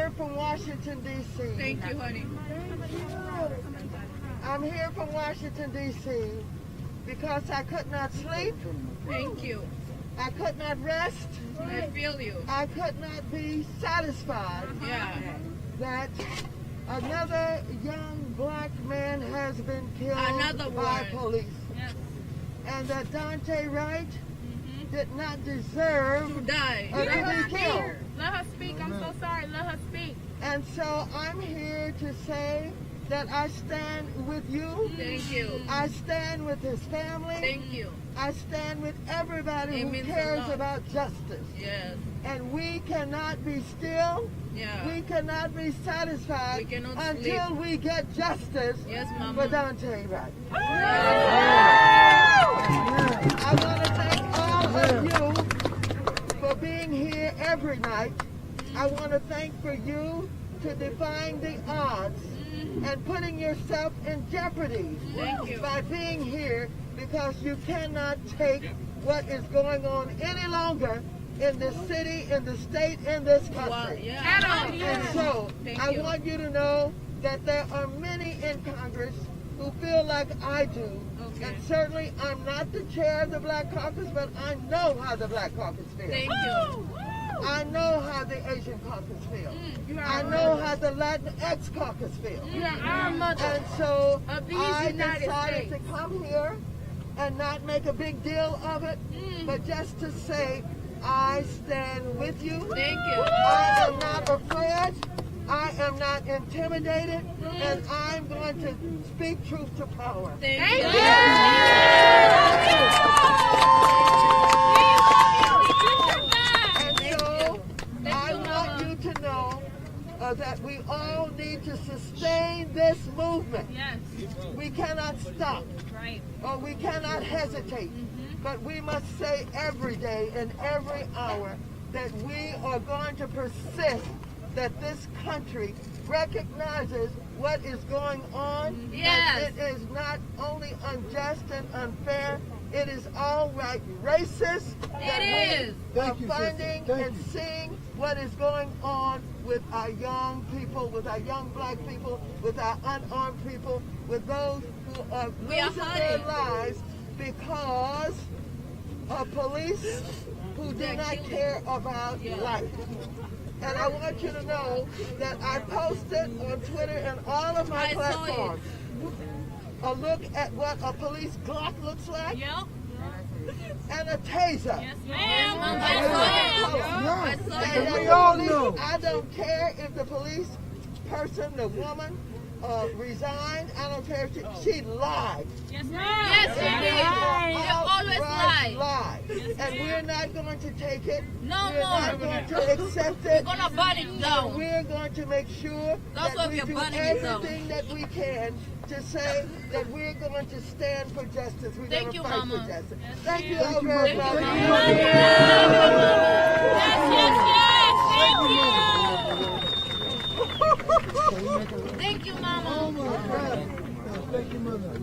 here from Washington, D.C. Thank you, honey. I'm here from Washington, D.C. because I could not sleep. Thank you. I could not rest. I feel you. I could not be satisfied that another young black man has been killed by police. Yes. And that Dante Wright did not deserve to die. To be killed. Let her speak. I'm so sorry. Let her speak. And so I'm here to say that I stand with you. Thank you. I stand with his family. Thank you. I stand with everybody who cares about justice. Yes. And we cannot be still. Yeah. We cannot be satisfied until we get justice for Dante Wright. I want to thank all of you for being here every night. I want to thank for you to defying the odds and putting yourself in jeopardy by being here, because you cannot take what is going on any longer in this city, in the state, in this country. And so I want you to know that there are many in Congress who feel like I do. And certainly I'm not the chair of the Black Caucus, but I know how the Black Caucus feels. Thank you. I know how the Asian Caucus feels. I know how the Latinx Caucus feels. And so I decided to come here and not make a big deal of it, but just to say I stand with you. Thank you. I am not afraid. I am not intimidated, and I'm going to speak truth to power. Thank you. And so I want you to know that we all need to sustain this movement. Yes. We cannot stop. Right. Or we cannot hesitate. But we must say every day and every hour that we are going to persist, that this country recognizes what is going on. Yes. It is not only unjust and unfair, it is outright racist. It is. We are finding and seeing what is going on with our young people, with our young black people, with our unarmed people, with those who are losing their lives because of police who do not care about life. And I want you to know that I posted on Twitter and all of my platforms a look at what a police Glock looks like and a taser. Yes, ma'am. And we all know. I don't care if the police person, the woman, resigned. I don't care if she lied. Yes, ma'am. Yes, They always lie. And we're not going to take it. No we're more. not going to accept it. We're gonna burn it down. We're going to make sure that we do everything that we can to say that we're going to stand for justice. We're going to fight for justice. Thank you all very much. Thank you, Mama. Oh my God. Thank you, Mother.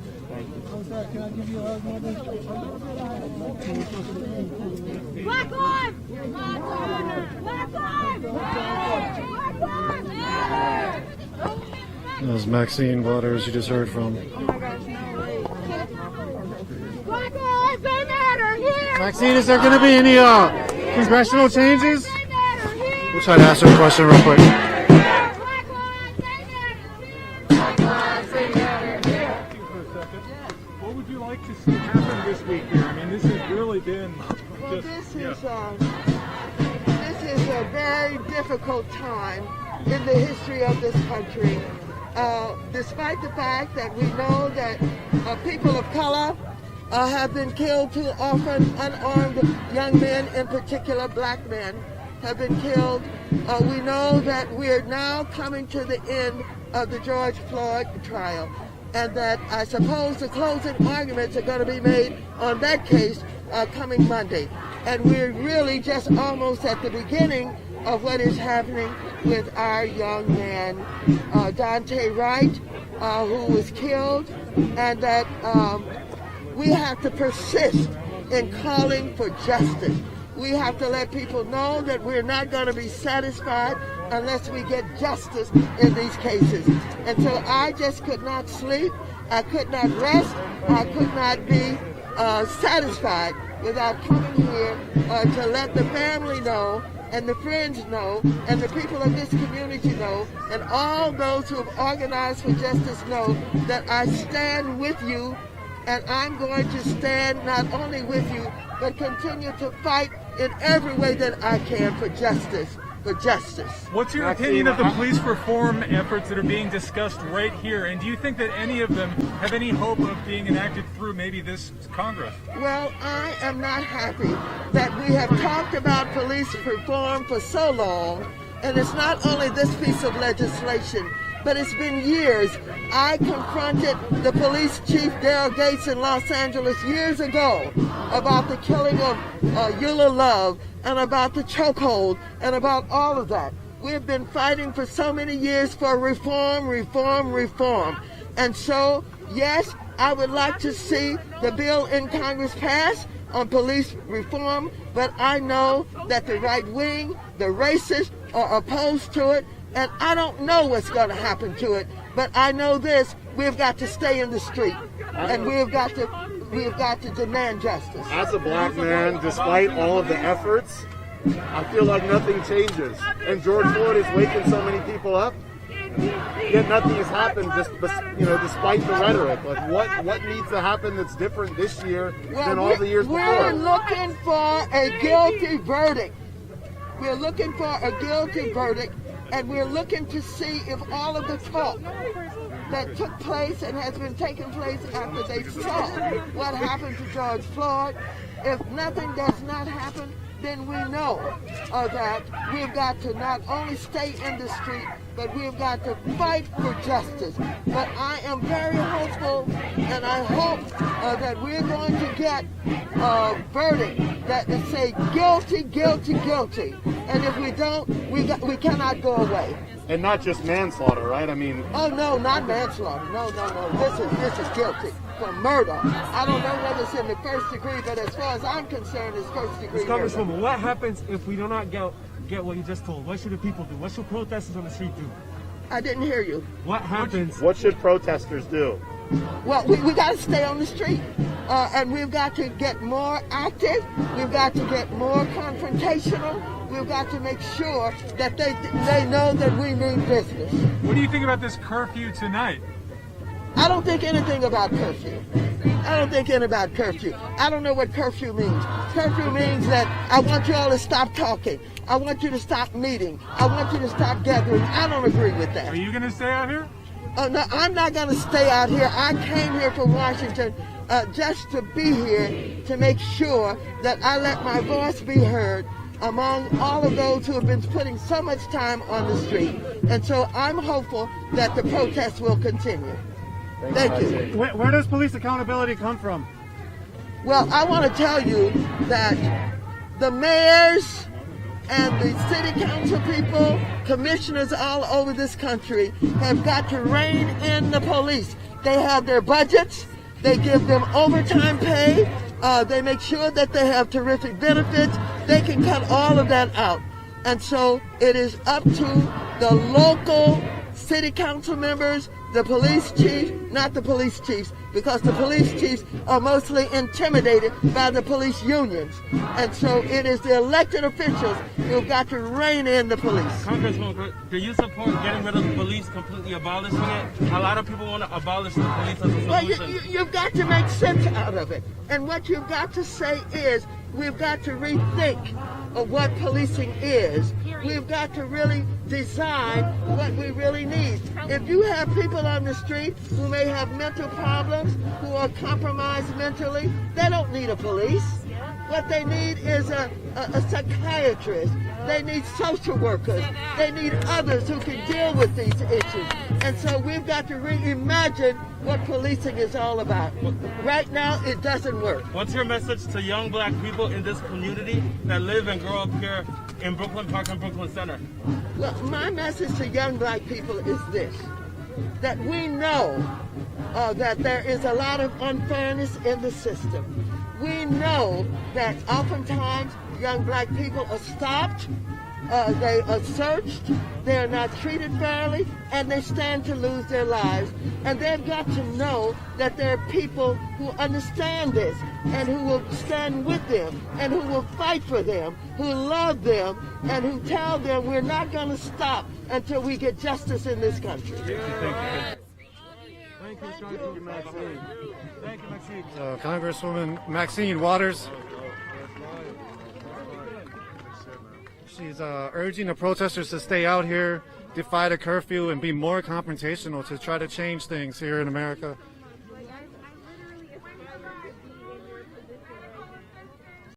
I'm sorry, can I give you a hug, Mother? Black Lives! Black Lives! Black Lives! Black Lives! That was Maxine Waters you just heard from. Oh my gosh, no way. Black Lives, they matter here! Maxine, is there going to be any congressional changes? They matter here! We'll try to ask her a question real quick. Black Lives, they matter here! Black Lives, they matter here! Thank you for a second. What would you like to see happen this week here? I mean, this has really been Well, this is a very difficult time in the history of this country. Despite the fact that we know that people of color have been killed too often, unarmed young men, in particular black men, have been killed. We know that we're now coming to the end of the George Floyd trial, and that I suppose the closing arguments are going to be made on that case coming Monday. And we're really just almost at the beginning of what is happening with our young man, Dante Wright, who was killed, and that we have to persist in calling for justice. we have to let people know that we're not going to be satisfied unless we get justice in these cases. And so I just could not sleep. I could not rest. I could not be satisfied without coming here to let the family know and the friends know and the people of this community know and all those who have organized for justice know that I stand with you, and I'm going to stand not only with you but continue to fight in every way that I can for justice. What's your opinion of the police reform efforts that are being discussed right here? And do you think that any of them have any hope of being enacted through maybe this Congress? Well, I am not happy that we have talked about police reform for so long, and it's not only this piece of legislation, but it's been years. I confronted the police chief, Daryl Gates, in Los Angeles years ago about the killing of Eula Love and about the chokehold and about all of that. We've been fighting for so many years for reform. And so, yes, I would like to see the bill in Congress pass on police reform, but I know that the right wing, the racists, are opposed to it. And I don't know what's going to happen to it, but I know this: we've got to stay in the street, and we've got to demand justice. As a black man, despite all of the efforts, I feel like nothing changes. And George Floyd is waking so many people up, yet nothing has happened. Despite the rhetoric, like what needs to happen that's different this year than all the years before? We're looking for a guilty verdict. We're looking for a guilty verdict. And we're looking to see if all of the talk that took place and has been taking place after they saw what happened to George Floyd, if nothing does not happen, then we know that we've got to not only stay in the street, but we've got to fight for justice. But I am very hopeful, and I hope that we're going to get a verdict that will say guilty, guilty, guilty. And if we don't, we cannot go away. And not just manslaughter, right? I mean... Oh, no, not manslaughter. No. This is guilty for murder. I don't know whether it's in the first degree, but as far as I'm concerned, it's first degree murder. Congresswoman, what happens if we do not get what you just told? What should the people do? What should protesters on the street do? I didn't hear you. What happens? What should protesters do? Well, we got to stay on the street, and we've got to get more active. We've got to get more confrontational. We've got to make sure that they know that we mean business. What do you think about this curfew tonight? I don't think anything about curfew. I don't know what curfew means. Curfew means that I want you all to stop talking. I want you to stop meeting. I want you to stop gathering. I don't agree with that. Are you going to stay out here? Oh, no, I'm not going to stay out here. I came here from Washington just to be here to make sure that I let my voice be heard among all of those who have been putting so much time on the street. And so I'm hopeful that the protest will continue. Thank you. Where does police accountability come from? Well, I want to tell you that the mayors and the city council people, commissioners all over this country have got to rein in the police. They have their budgets. They give them overtime pay. They make sure that they have terrific benefits. They can cut all of that out. And so it is up to the local city council members, the police chief, not the police chiefs, because the police chiefs are mostly intimidated by the police unions. And so it is the elected officials who've got to rein in the police. Congresswoman, do you support getting rid of the police, completely abolishing it? A lot of people want to abolish the police as a solution. Well, you've got to make sense out of it. And what you've got to say is, we've got to rethink of what policing is. We've got to really design what we really need. If you have people on the street who may have mental problems, who are compromised mentally, they don't need a police. What they need is a psychiatrist. They need social workers. They need others who can deal with these issues. And so we've got to reimagine what policing is all about. Right now, it doesn't work. What's your message to young black people in this community that live and grow up here in Brooklyn Park and Brooklyn Center? Well, my message to young black people is this, that we know that there is a lot of unfairness in the system. We know that oftentimes young black people are stopped, they are searched, they are not treated fairly, and they stand to lose their lives. And they've got to know that there are people who understand this and who will stand with them and who will fight for them, who love them, and who tell them we're not going to stop until we get justice in this country. Thank you, Maxine. Thank you, Maxine. Congresswoman Maxine Waters. She's urging the protesters to stay out here, defy the curfew, and be more confrontational to try to change things here in America.